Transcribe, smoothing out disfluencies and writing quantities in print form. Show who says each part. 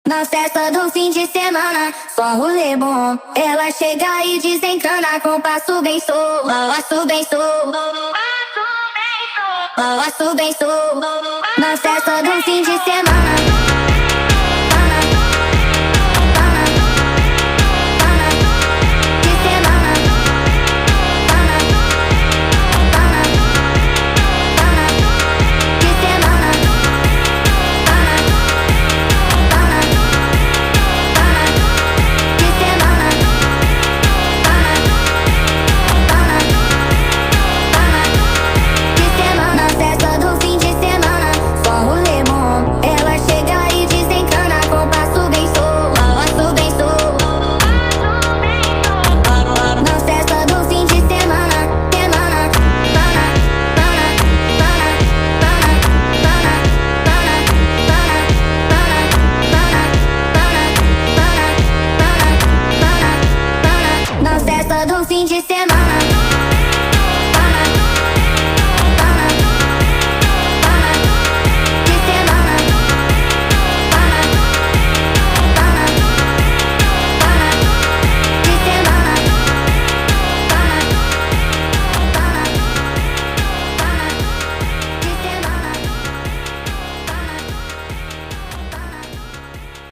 Speaker 1: Na festa do fim de semana, só um rolê bom. Ela chega e desencana com passo bem solto. Passo bem solto. Passo bem solto. Na festa do fim de semana.